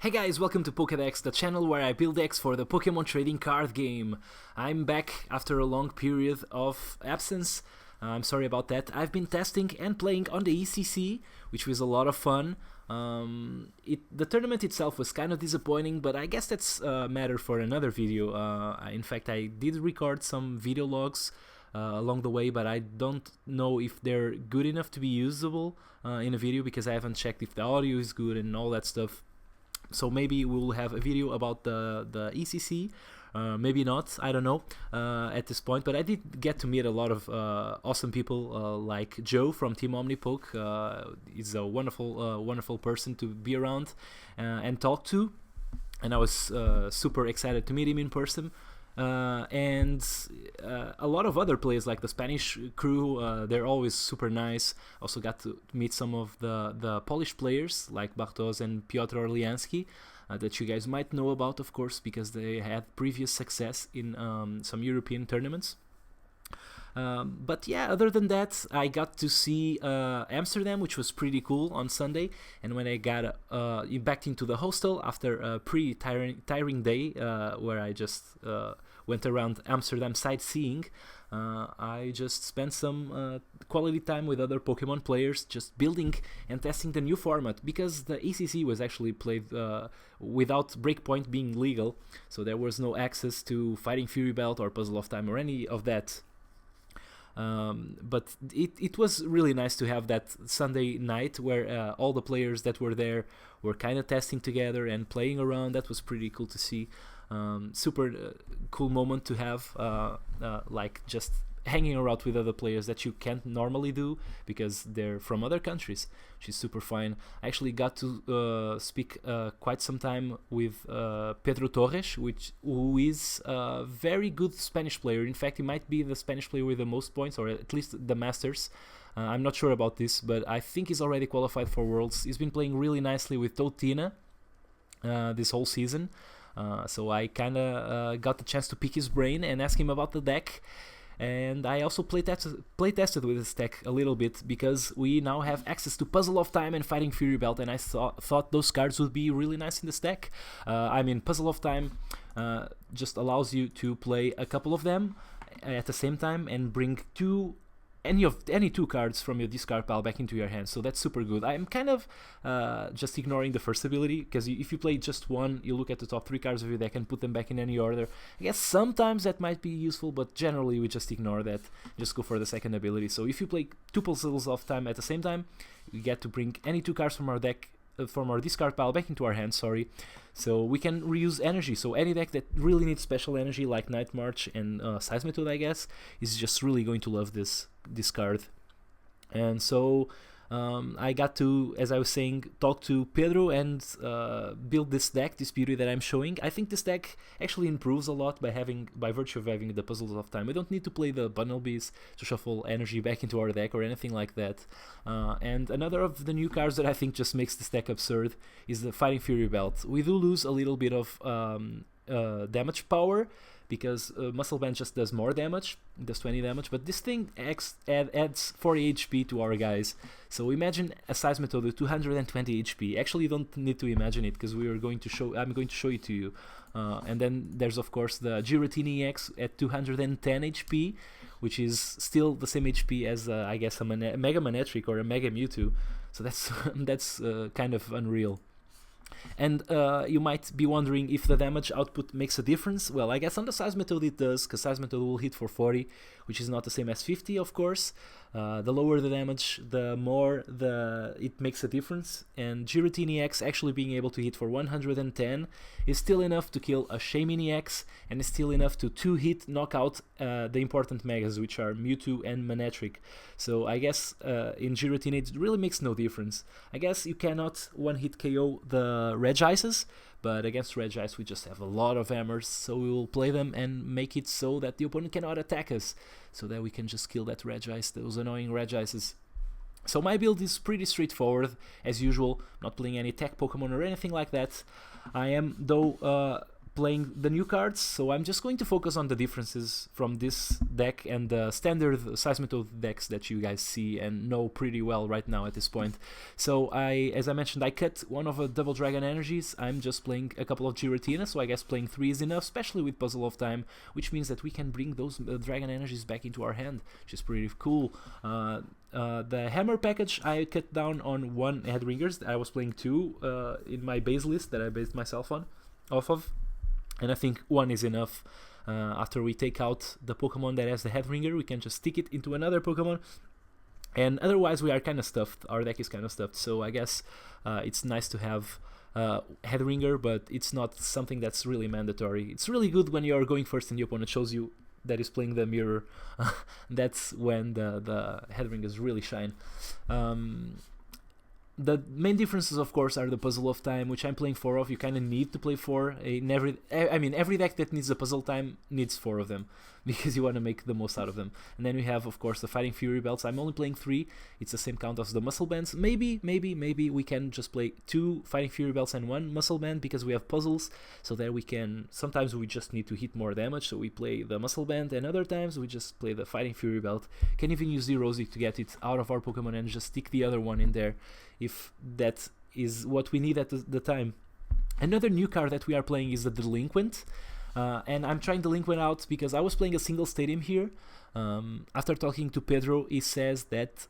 Hey guys, welcome to Pokédex, the channel where I build decks for the Pokemon trading card game. I'm back after a long period of absence. I'm sorry about that. I've been testing and playing on the ECC, which was a lot of fun. The tournament itself was kind of disappointing, but I guess that's a matter for another video. In fact, I did record some video logs along the way, but I don't know if they're good enough to be usable in a video because I haven't checked if the audio is good and all that stuff. So maybe we'll have a video about the ECC, maybe not, I don't know at this point, but I did get to meet a lot of awesome people like Joe from Team Omnipoke. He's a wonderful person to be around and talk to, and I was super excited to meet him in person. And a lot of other players like the Spanish crew, they're always super nice. Also got to meet some of the Polish players like Bartosz and Piotr Orliansky that you guys might know about, of course, because they had previous success in some European tournaments. But yeah, other than that, I got to see Amsterdam, which was pretty cool on Sunday. And when I got back into the hostel after a pretty tiring day where I just went around Amsterdam sightseeing, I just spent some quality time with other Pokemon players, just building and testing the new format, because the ECC was actually played without Breakpoint being legal, so there was no access to Fighting Fury Belt or Puzzle of Time or any of that. But it was really nice to have that Sunday night where all the players that were there were kind of testing together and playing around. That was pretty cool to see. Super cool moment to have, like just hanging around with other players that you can't normally do because they're from other countries, which is super fine. I actually got to speak quite some time with Pedro Torres, who is a very good Spanish player. In fact, he might be the Spanish player with the most points, or at least the Masters. I'm not sure about this, but I think he's already qualified for Worlds. He's been playing really nicely with Totina this whole season. So I kind of got the chance to pick his brain and ask him about the deck. And I also play tested with this deck a little bit because we now have access to Puzzle of Time and Fighting Fury Belt, and I thought those cards would be really nice in this deck. I mean, Puzzle of Time just allows you to play a couple of them at the same time and bring any two cards from your discard pile back into your hand, so that's super good. I'm kind of just ignoring the first ability, because if you play just one, you look at the top 3 cards of your deck and put them back in any order. I guess sometimes that might be useful, but generally we just ignore that, just go for the second ability. So if you play 2 Puzzles of Time at the same time, you get to bring any 2 cards from our deck, from our discard pile back into our hand, so we can reuse energy. So any deck that really needs special energy like Night March and Seismitoad, I guess, is just really going to love this card. And so I got to, as I was saying, talk to Pedro and build this deck, this beauty that I'm showing. I think this deck actually improves a lot by virtue of having the Puzzles of Time. We don't need to play the Bunnelbees to shuffle energy back into our deck or anything like that. And another of the new cards that I think just makes this deck absurd is the Fighting Fury Belt. We do lose a little bit of damage power, because Muscle Band just does more damage, does 20 damage, but this thing adds 40 HP to our guys. So imagine a Seismitoad with 220 HP. Actually, you don't need to imagine it, because I'm going to show it to you. And then there's, of course, the Giratina EX at 210 HP, which is still the same HP as, I guess, a Mega Manectric or a Mega Mewtwo. So that's kind of unreal. And you might be wondering if the damage output makes a difference. Well, I guess on the Seismitoad it does, because Seismitoad will hit for 40, which is not the same as 50, of course. The lower the damage, the more it makes a difference. And Giratina EX actually being able to hit for 110 is still enough to kill a Shaymin EX, and is still enough to 2-hit knock out the important Megas, which are Mewtwo and Manectric. So I guess in Giratina it really makes no difference. I guess you cannot one-hit KO the Regices, but against Regice we just have a lot of hammers, so we will play them and make it so that the opponent cannot attack us, so that we can just kill that Regice, those annoying Regices. So my build is pretty straightforward, as usual, not playing any tech Pokemon or anything like that. I am, though, playing the new cards, so I'm just going to focus on the differences from this deck and the standard Seismitoad decks that you guys see and know pretty well right now at this point. So as I mentioned, I cut one of the Double Dragon energies. I'm just playing a couple of Giratina, so I guess playing 3 is enough, especially with Puzzle of Time, which means that we can bring those Dragon energies back into our hand, which is pretty cool. The hammer package, I cut down on 1 Headringers. I was playing 2 in my base list that I based myself off of, and I think 1 is enough. After we take out the Pokemon that has the Headringer, we can just stick it into another Pokemon, and otherwise we are kind of stuffed. Our deck is kind of stuffed, so I guess it's nice to have Headringer, but it's not something that's really mandatory. It's really good when you're going first and the opponent shows you that is playing the mirror. That's when the Headringers really shine. The main differences, of course, are the Puzzle of Time, which I'm playing 4 of. You kind of need to play 4 in every deck that needs a Puzzle Time needs 4 of them, because you want to make the most out of them. And then we have, of course, the Fighting Fury Belts. I'm only playing 3. It's the same count as the Muscle Bands. Maybe we can just play 2 Fighting Fury Belts and 1 Muscle Band, because we have puzzles, so that we can... Sometimes we just need to hit more damage, so we play the Muscle Band, and other times we just play the Fighting Fury Belt. Can even use the Rosic to get it out of our Pokemon and just stick the other one in there, if that is what we need at the time. Another new card that we are playing is the Delinquent, and I'm trying Delinquent out because I was playing a single stadium here. After talking to Pedro, he says that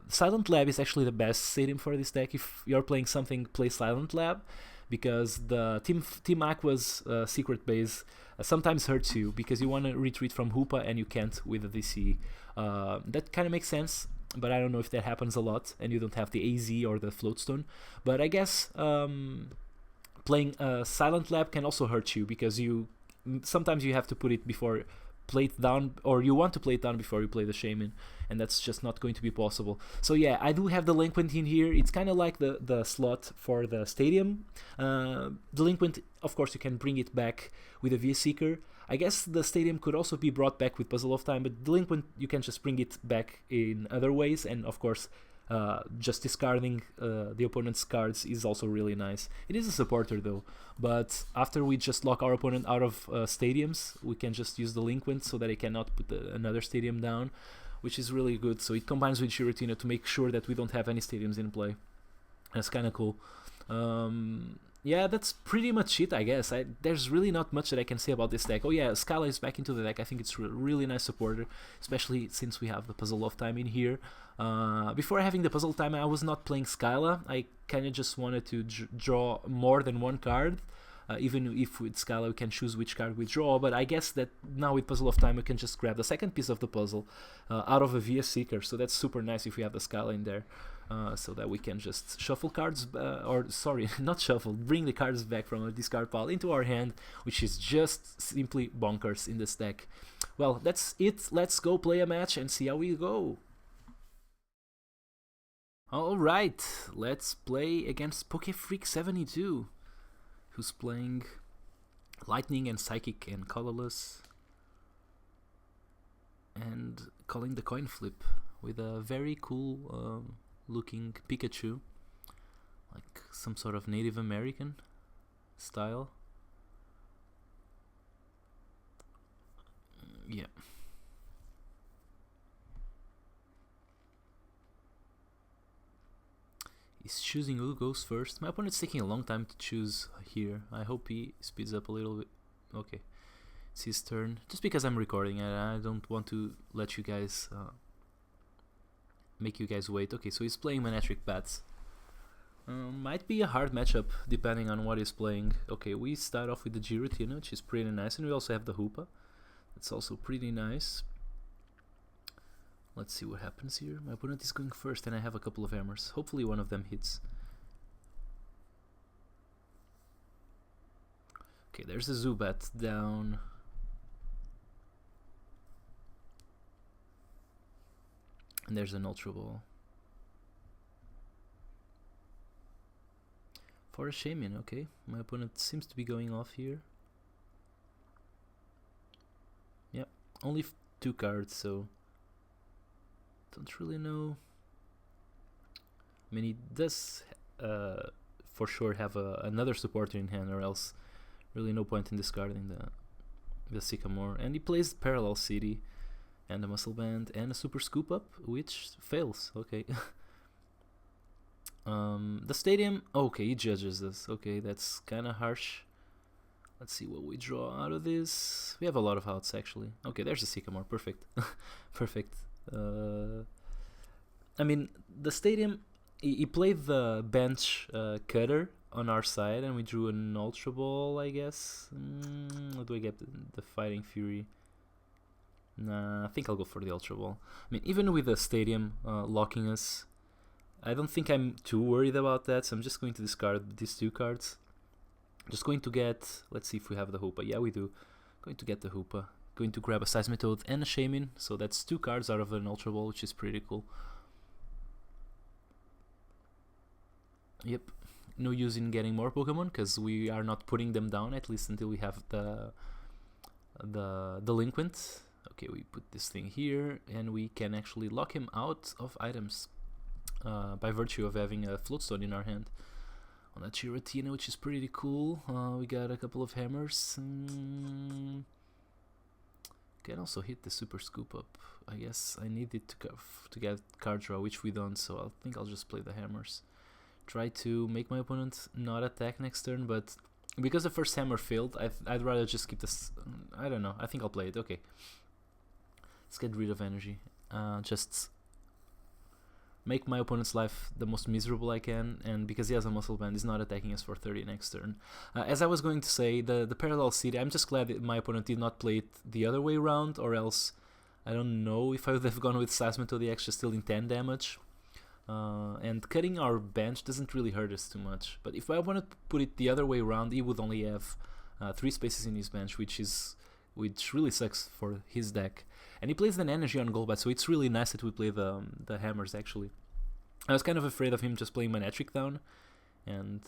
Silent Lab is actually the best stadium for this deck. If you're playing something, play Silent Lab, because the Team Aqua's secret base sometimes hurts you, because you want to retreat from Hoopa and you can't with the DC. That kind of makes sense, but I don't know if that happens a lot and you don't have the AZ or the Floatstone. But I guess playing Silent Lab can also hurt you, because sometimes you have to put it before play it down, or you want to play it down before you play the Shaman, and that's just not going to be possible. So yeah, I do have Delinquent in here. It's kind of like the slot for the stadium. Delinquent, of course, you can bring it back with a VS Seeker. I guess the stadium could also be brought back with Puzzle of Time, but Delinquent, you can just bring it back in other ways, and of course just discarding the opponent's cards is also really nice. It is a supporter though, but after we just lock our opponent out of stadiums, we can just use Delinquent so that it cannot put another stadium down, which is really good. So it combines with Giratina to make sure that we don't have any stadiums in play. That's kind of cool. Yeah, that's pretty much it, I guess. There's really not much that I can say about this deck. Oh yeah, Scala is back into the deck. I think it's a really nice supporter, especially since we have the Puzzle of Time in here. Before having the Puzzle Time, I was not playing Scala. I kind of just wanted to draw more than one card. Even if with Scala we can choose which card we draw, but I guess that now with Puzzle of Time we can just grab the second piece of the puzzle out of a VS Seeker, so that's super nice if we have the Scala in there, so that we can just shuffle cards, not shuffle, bring the cards back from a discard pile into our hand, which is just simply bonkers in this deck. Well, that's it. Let's go play a match and see how we go. Alright, let's play against PokeFreak72. Who's playing Lightning and Psychic and Colorless, and calling the coin flip with a very cool looking Pikachu, like some sort of Native American style. Yeah. He's choosing who goes first. My opponent's taking a long time to choose here. I hope he speeds up a little bit. Okay, it's his turn. Just because I'm recording, I don't want to let you guys make you guys wait. Okay, so he's playing Manectric Bats. Might be a hard matchup depending on what he's playing. Okay, we start off with the Giratina, which is pretty nice, and we also have the Hoopa. That's also pretty nice. Let's see what happens here. My opponent is going first and I have a couple of hammers. Hopefully one of them hits. Okay, there's a Zubat down. And there's an Ultra Ball. For a Shaman, okay. My opponent seems to be going off here. Yep, only 2 cards, so... don't really know. I mean, he does for sure have another supporter in hand, or else Really no point in discarding the Sycamore. And he plays Parallel City and a Muscle Band and a Super Scoop Up, which fails. Okay. The Stadium. Okay, he judges us. Okay, that's kind of harsh. Let's see what we draw out of this. We have a lot of outs, actually. Okay, there's a Sycamore. Perfect. Perfect. I mean, the Stadium, he played the bench cutter on our side, and we drew an Ultra Ball, I guess. What do I get? The Fighting Fury. Nah, I think I'll go for the Ultra Ball. I mean, even with the Stadium locking us, I don't think I'm too worried about that, so I'm just going to discard these two cards. Just going to get, let's see if we have the Hoopa. Yeah, we do. Going to get the Hoopa. Going to grab a Seismitoad and a Shaman, so that's two cards out of an Ultra Ball, which is pretty cool. Yep, no use in getting more Pokemon because we are not putting them down, at least until we have the Delinquent. Okay, we put this thing here and we can actually lock him out of items by virtue of having a Floatstone in our hand on that Giratina, which is pretty cool. We got a couple of hammers. Can also hit the Super Scoop Up. I guess I need it to get card draw, which we don't, so I think I'll just play the hammers. Try to make my opponent not attack next turn, but because the first hammer failed, I'd rather just keep this. I don't know. I think I'll play it. Okay. Let's get rid of energy. Just make my opponent's life the most miserable I can, and because he has a Muscle Band, he's not attacking us for 30 next turn. As I was going to say, the Parallel City, I'm just glad that my opponent did not play it the other way around, or else I don't know if I would have gone with Seismitoad extra still in 10 damage. And cutting our bench doesn't really hurt us too much. But if I wanted to put it the other way around, he would only have 3 spaces in his bench, which really sucks for his deck. And he plays an energy on Golbat, so it's really nice that we play the hammers, actually. I was kind of afraid of him just playing Manectric down and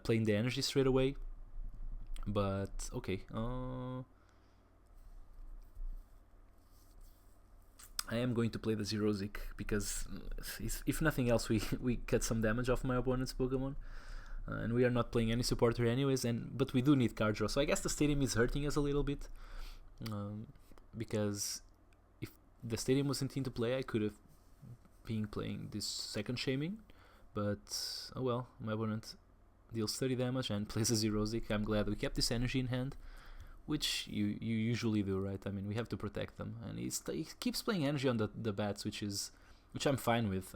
playing the energy straight away. But, okay. I am going to play the Zerozik because, if nothing else, we cut some damage off my opponent's Pokemon. And we are not playing any supporter anyways, but we do need card draw. So I guess the Stadium is hurting us a little bit. Because if the Stadium wasn't into play, I could have been playing this second Shaming. But, oh well, my opponent deals 30 damage and plays a Zerozik. I'm glad we kept this energy in hand, which you usually do, right? I mean, we have to protect them. And he keeps playing energy on the bats, which I'm fine with.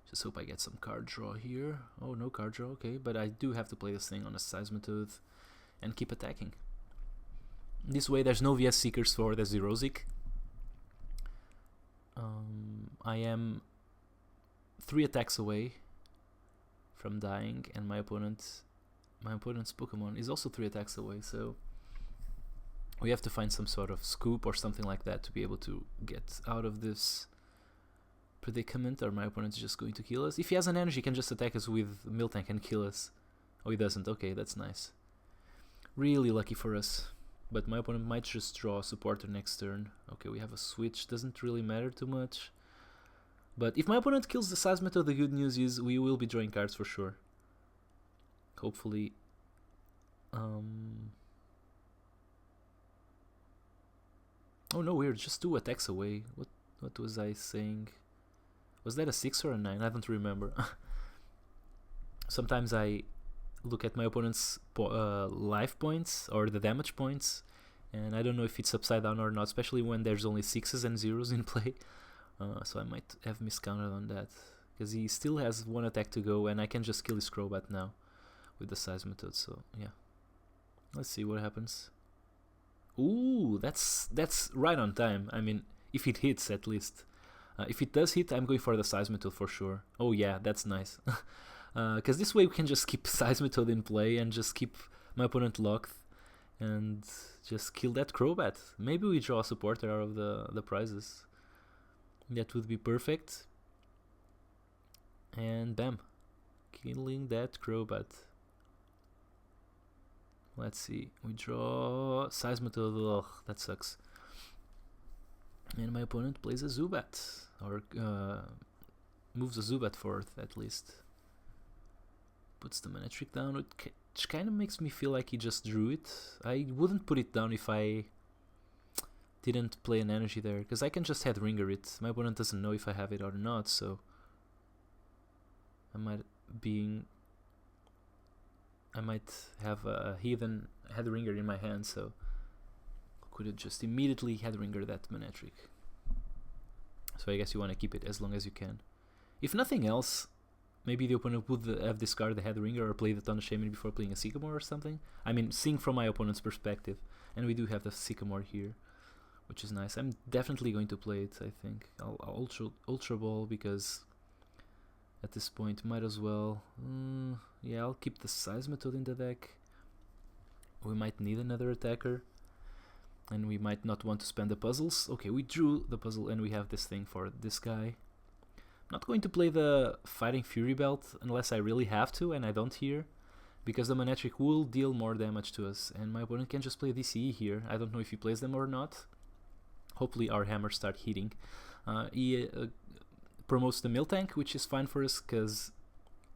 Just hope I get some card draw here. Oh, no card draw, okay. But I do have to play this thing on a Seismitoad and keep attacking. This way there's no VS Seekers for the Zerozik. I am 3 attacks away from dying, and my opponent's Pokemon is also 3 attacks away, so we have to find some sort of scoop or something like that to be able to get out of this predicament, or my opponent is just going to kill us. If he has an energy, he can just attack us with Miltank and kill us. Oh, he doesn't. Okay, that's nice. Really lucky for us. But my opponent might just draw a supporter next turn. Okay, we have a switch. Doesn't really matter too much. But if my opponent kills the Seismitoad, the good news is we will be drawing cards for sure. Hopefully. Oh no, we're just 2 attacks away. What was I saying? Was that a 6 or a 9? I don't remember. Sometimes I look at my opponent's life points or the damage points, and I don't know if it's upside down or not, especially when there's only 6s and 0s in play. So I might have miscounted on that, because he still has 1 attack to go, and I can just kill his Crobat now with the Seismitoad. So yeah, let's see what happens. Ooh, that's right on time. I mean, if it hits at least. If it does hit, I'm going for the Seismitoad for sure. Oh yeah, that's nice. Because this way we can just keep Seismitoad in play and just keep my opponent locked and just kill that Crobat. Maybe we draw a supporter out of the prizes. That would be perfect. And bam, killing that Crobat. Let's see, we draw Seismitoad. Ugh, that sucks. And my opponent plays a Zubat, or moves a Zubat forth at least. puts the mana trick down, which kind of makes me feel like he just drew it. I wouldn't put it down if I didn't play an energy there, because I can just Headringer it. My opponent doesn't know if I have it or not, so I might have a Heathen Headringer in my hand, so could have just immediately Headringer that mana trick. So I guess you want to keep it as long as you can. If nothing else, maybe the opponent would have discarded the Headringer or played it on the Shaman before playing a Sycamore or something. I mean, seeing from my opponent's perspective. And we do have the Sycamore here, which is nice. I'm definitely going to play it, I think. I'll Ultra Ball because at this point might as well. Yeah, I'll keep the Seismitoad in the deck. We might need another attacker. And we might not want to spend the puzzles. Okay, we drew the puzzle and we have this thing for this guy. Not going to play the Fighting Fury Belt unless I really have to, and I don't here, because the mana trick will deal more damage to us, and my opponent can just play DCE here. I don't know if he plays them or not. Hopefully our hammers start hitting. He promotes the Miltank, which is fine for us because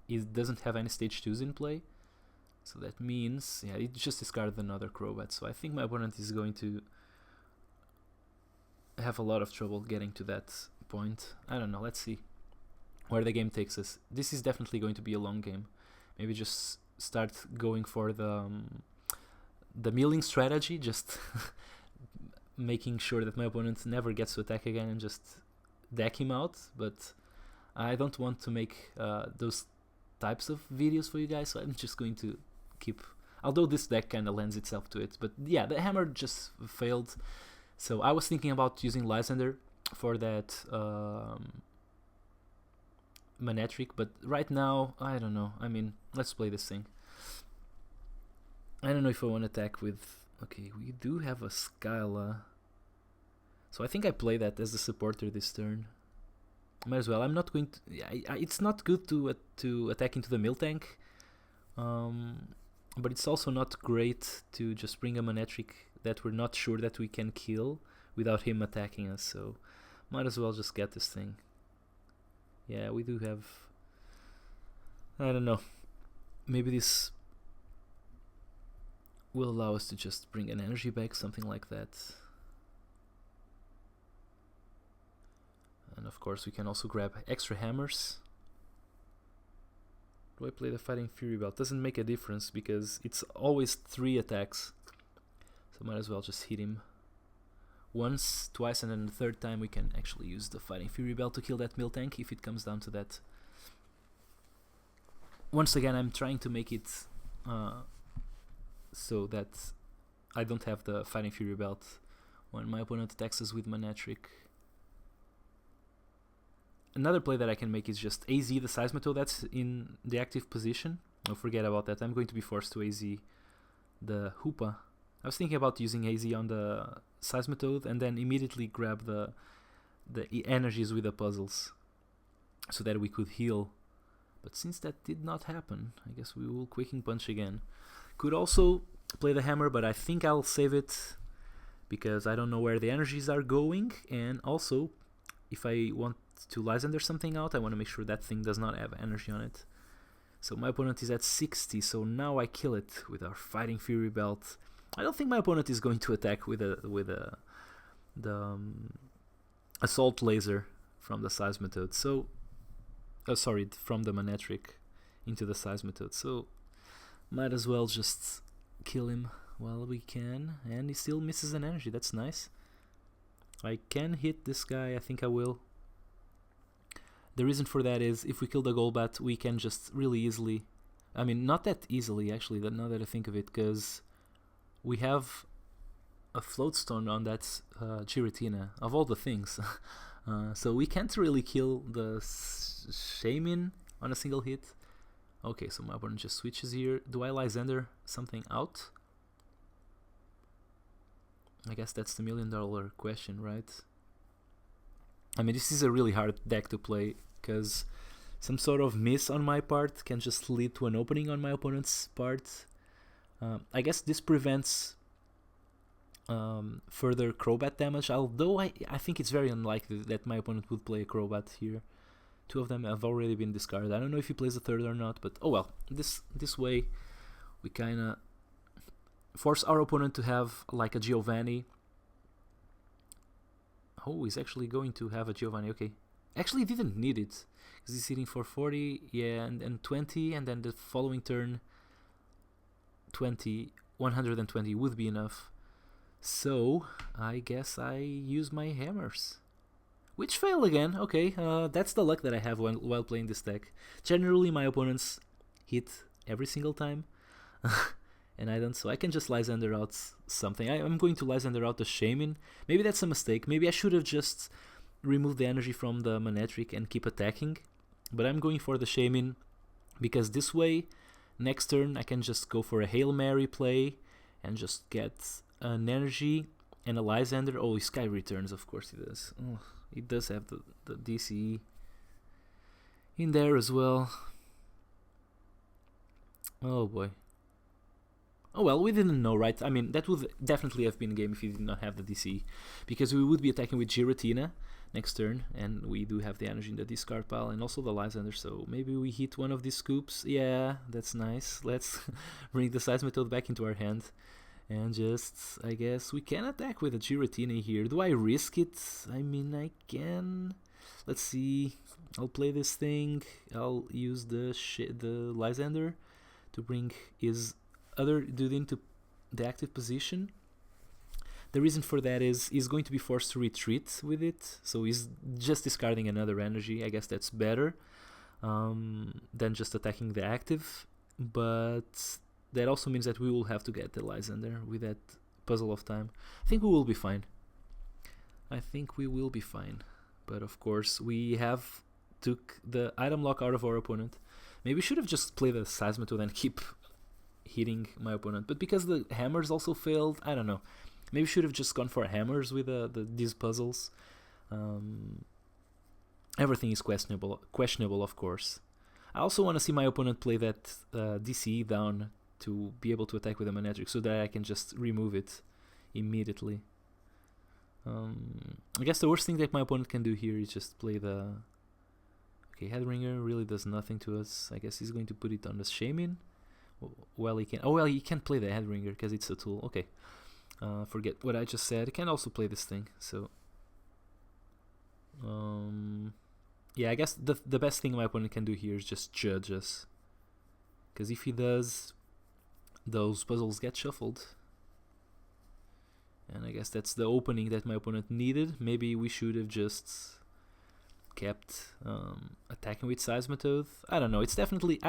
he doesn't have any stage 2s in play. So that means, yeah, he just discarded another Crobat. So I think my opponent is going to have a lot of trouble getting to that point. I don't know, let's see where the game takes us. This is definitely going to be a long game. Maybe just start going for the milling strategy, just making sure that my opponent never gets to attack again and just deck him out. But I don't want to make those types of videos for you guys, so I'm just going to keep, although this deck kind of lends itself to it. But yeah, the hammer just failed, so I was thinking about using Lysander for that mana trick, but right now I don't know. I mean, let's play this thing. I don't know if I want to attack with, okay, we do have a Skyla, so I think I play that as the supporter this turn. Might as well. I'm not going to. It's not good to attack into the Miltank, but it's also not great to just bring a mana trick that we're not sure that we can kill without him attacking us. So might as well just get this thing. Yeah, we do have. I don't know. Maybe this will allow us to just bring an energy back, something like that. And of course we can also grab extra hammers. Do I play the Fighting Fury Belt? Doesn't make a difference because it's always 3 attacks. So might as well just hit him once, twice, and then the third time we can actually use the Fighting Fury Belt to kill that Miltank if it comes down to that. Once again, I'm trying to make it so that I don't have the Fighting Fury Belt when my opponent attacks us with mana trick. Another play that I can make is just AZ the Seismitoad that's in the active position. Oh, forget about that. I'm going to be forced to AZ the Hoopa. I was thinking about using AZ on the Seismitoad and then immediately grab the energies with the puzzles so that we could heal. But since that did not happen, I guess we will Quaking Punch again. Could also play the hammer, but I think I'll save it because I don't know where the energies are going, and also if I want to Lysander something out, I want to make sure that thing does not have energy on it. So my opponent is at 60, so now I kill it with our Fighting Fury Belt. I don't think my opponent is going to attack with the Assault Laser from the Seismitoad. So, sorry, from the mana trick into the Seismitoad. So might as well just kill him while we can, and he still misses an energy. That's nice. I can hit this guy. I think I will. The reason for that is if we kill the Golbat, we can just really easily, I mean, not that easily actually, now that I think of it, because we have a Floatstone on that Giratina, of all the things. So we can't really kill the Shaman on a single hit. Okay, so my opponent just switches here. Do I Lysander something out? I guess that's the $1,000,000 question, right? I mean, this is a really hard deck to play because some sort of miss on my part can just lead to an opening on my opponent's part. I guess this prevents further Crobat damage, although I think it's very unlikely that my opponent would play a Crobat here Two of them have already been discarded. I don't know if he plays a third or not, but oh well. This way, we kind of force our opponent to have like a Giovanni. Oh, he's actually going to have a Giovanni. Okay, actually didn't need it because he's hitting for 40, yeah, and 20, and then the following turn 120 would be enough. So I guess I use my hammers, which fail again. Okay, that's the luck that I have while playing this deck. Generally, my opponents hit every single time, and I don't. So I can just Lysander out something. I'm going to Lysander out the Shaman. Maybe that's a mistake. Maybe I should have just removed the energy from the Manectric and keep attacking. But I'm going for the Shaman because this way, next turn I can just go for a Hail Mary play and just get an energy and a Lysander. Oh, Sky returns, of course he does. Oh, he does have the DCE in there as well. Oh boy. Oh well, we didn't know, right? I mean, that would definitely have been a game if he did not have the DCE, because we would be attacking with Giratina next turn, and we do have the energy in the discard pile and also the Lysander, so maybe we hit one of these scoops. Yeah, that's nice. Let's bring the Seismitoad back into our hand. And just, I guess, we can attack with a Giratina here. Do I risk it? I mean, I can. Let's see. I'll play this thing. I'll use the Lysander to bring his other dude into the active position. The reason for that is he's going to be forced to retreat with it. So he's just discarding another energy. I guess that's better than just attacking the active. But that also means that we will have to get the Lysander with that puzzle of time. I think we will be fine. But of course, we have took the item lock out of our opponent. Maybe we should have just played the Seismitoad and keep hitting my opponent. But because the hammers also failed, I don't know. Maybe we should have just gone for hammers with these puzzles. Everything is questionable, of course. I also want to see my opponent play that DCE down to be able to attack with a Manectric so that I can just remove it immediately. I guess the worst thing that my opponent can do here is just play the... Okay, Headringer really does nothing to us. I guess he's going to put it on the Shaman. Well, he can... Oh, well, he can't play the Headringer because it's a tool. Okay, forget what I just said. He can also play this thing, so... yeah, I guess the best thing my opponent can do here is just judge us. Because if he does, those puzzles get shuffled. And I guess that's the opening that my opponent needed. Maybe we should have just kept attacking with Seismitoad. I don't know. It's definitely...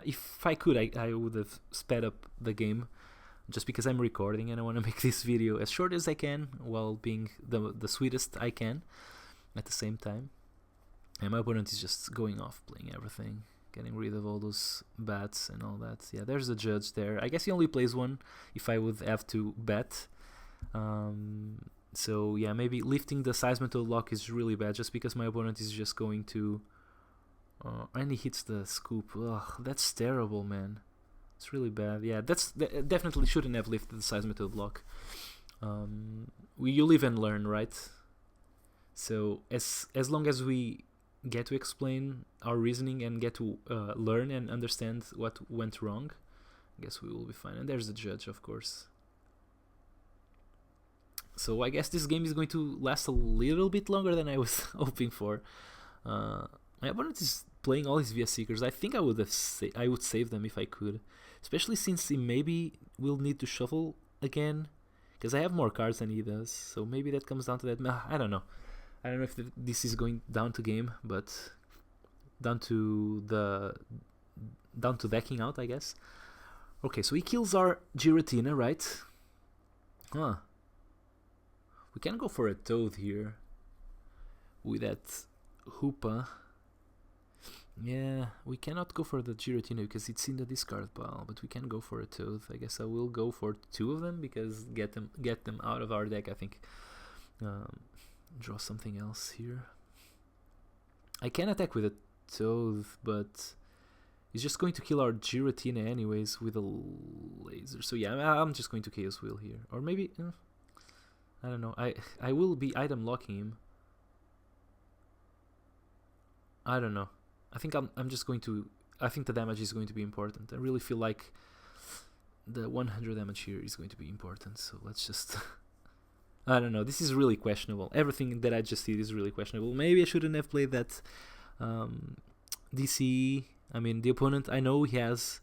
if I could, I would have sped up the game. Just because I'm recording and I want to make this video as short as I can while being the sweetest I can at the same time. And my opponent is just going off, playing everything, getting rid of all those bats and all that. Yeah, there's a judge there. I guess he only plays one if I would have to bet. So yeah, maybe lifting the Seismitoad lock is really bad just because my opponent is just going to... and he hits the scoop. Ugh, that's terrible, man. It's really bad. Yeah, definitely shouldn't have lifted the Seismitoad lock. You live and learn, right? So as long as we get to explain our reasoning and get to learn and understand what went wrong, I guess we will be fine. And there's the judge, of course. So I guess this game is going to last a little bit longer than I was hoping for. My opponent is playing all his Via Seekers. I think I would save them if I could, especially since he maybe will need to shuffle again, because I have more cards than he does. So maybe that comes down to that. I don't know. I don't know if this is going down to game, but down to decking out, I guess. Okay, so he kills our Giratina, right? Huh. We can go for a Toad here with that Hoopa. Yeah, we cannot go for the Giratina because it's in the discard pile, but we can go for a Toad. I guess I will go for two of them because get them out of our deck, I think. Draw something else here. I can attack with a Toad, but he's just going to kill our Giratina anyways with a laser. So yeah, I'm just going to Chaos Wheel here. Or maybe... I don't know. I will be item locking him. I don't know. I'm just going to. I think the damage is going to be important. I really feel like the 100 damage here is going to be important. So let's just. I don't know. This is really questionable. Everything that I just did is really questionable. Maybe I shouldn't have played that DC. I mean, the opponent. I know he has.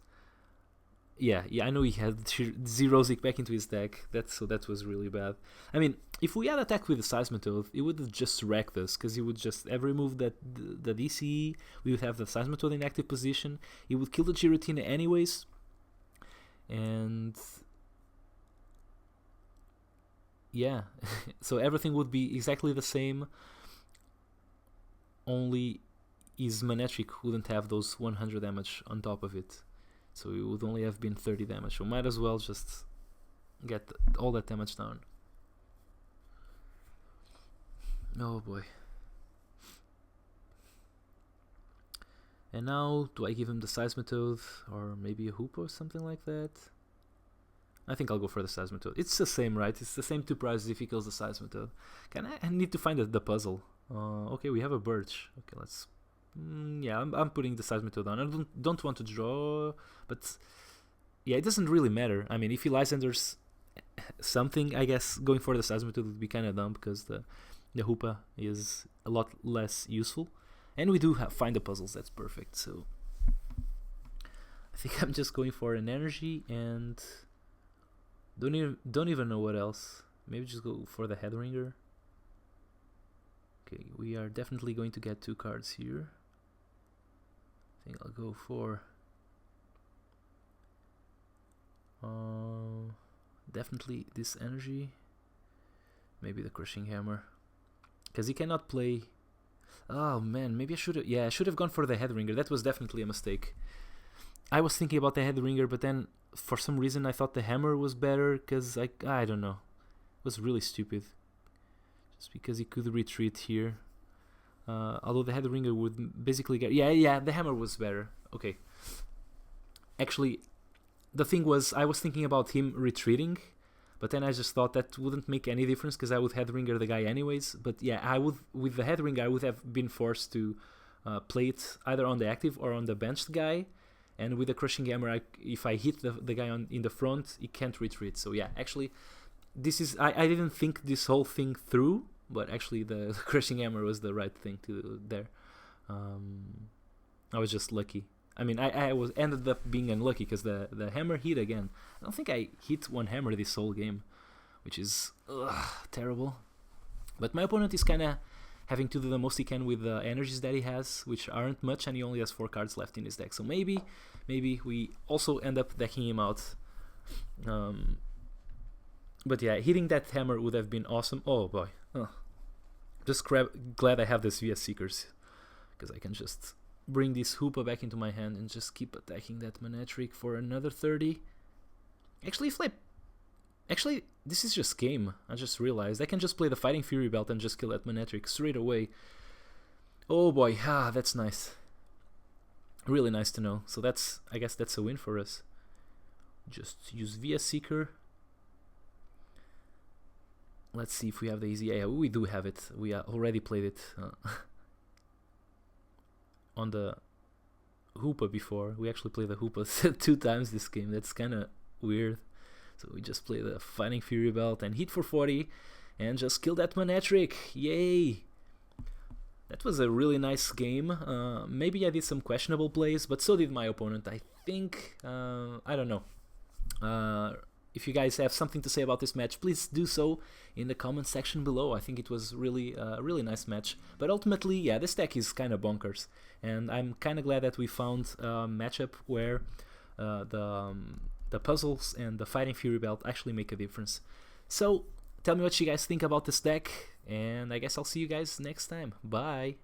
Yeah. I know he had zero Zik back into his deck. That was really bad. I mean, if we had attacked with the Seismitoad, it would have just wrecked us because he would just have removed the DC. We would have the Seismitoad in active position. He would kill the Giratina anyways, and yeah, so everything would be exactly the same. Only his Manectric wouldn't have those 100 damage on top of it. So it would only have been 30 damage. So might as well just get all that damage down. Oh boy. And now, do I give him the Seismitoad or maybe a Hoop or something like that? I think I'll go for the Seismitoad. It's the same, right? It's the same 2 prizes if he kills the Seismitoad. I need to find the puzzle. Okay, we have a Birch. Okay, let's... yeah, I'm putting the Seismitoad on. I don't want to draw, but yeah, it doesn't really matter. I mean, if he Lysanders something, I guess going for the Seismitoad would be kind of dumb because the Hoopa is a lot less useful. And we do find the puzzles, that's perfect. So I think I'm just going for an energy and don't even know what else. Maybe just go for the Headringer. Okay, we are definitely going to get 2 cards here. I think I'll go for definitely this energy. Maybe the Crushing Hammer. Because he cannot play... Oh man, maybe I should have... Yeah, I should have gone for the Headringer. That was definitely a mistake. I was thinking about the Headringer, but then for some reason I thought the Hammer was better because I don't know. It was really stupid. Just because he could retreat here. Although the Headringer would basically get... Yeah, the Hammer was better. Okay. Actually, the thing was, I was thinking about him retreating, but then I just thought that wouldn't make any difference because I would Headringer the guy anyways. But yeah, I would, with the Headringer, I would have been forced to play it either on the active or on the benched guy. And with the Crushing Hammer, if I hit the guy in the front, he can't retreat. So yeah, actually, this is... I didn't think this whole thing through, but actually the Crushing Hammer was the right thing to do there. I was just lucky. I mean, I ended up being unlucky because the hammer hit again. I don't think I hit one hammer this whole game, which is terrible. But my opponent is kind of having to do the most he can with the energies that he has, which aren't much, and he only has 4 cards left in his deck. So maybe we also end up decking him out. But yeah, hitting that hammer would have been awesome. Oh boy. Just glad I have this VS Seekers, because I can just bring this Hoopa back into my hand and just keep attacking that Manectric for another 30. Actually, this is just game. I just realized I can just play the Fighting Fury Belt and just kill that Manectric straight away. Oh boy, that's nice. Really nice to know. So I guess that's a win for us. Just use VS Seeker. Let's see if we have the easy... Yeah, we do have it. We already played it on the Hoopa before. We actually played the Hoopa 2 times this game. That's kind of weird. So we just play the Fighting Fury Belt and hit for 40 and just kill that Manectric. Yay! That was a really nice game. Maybe I did some questionable plays, but so did my opponent. I think... I don't know. If you guys have something to say about this match, please do so in the comment section below. I think it was really a really nice match. But ultimately, yeah, this deck is kind of bonkers. And I'm kind of glad that we found a matchup where the puzzles and the Fighting Fury Belt actually make a difference. So, tell me what you guys think about this deck. And I guess I'll see you guys next time. Bye!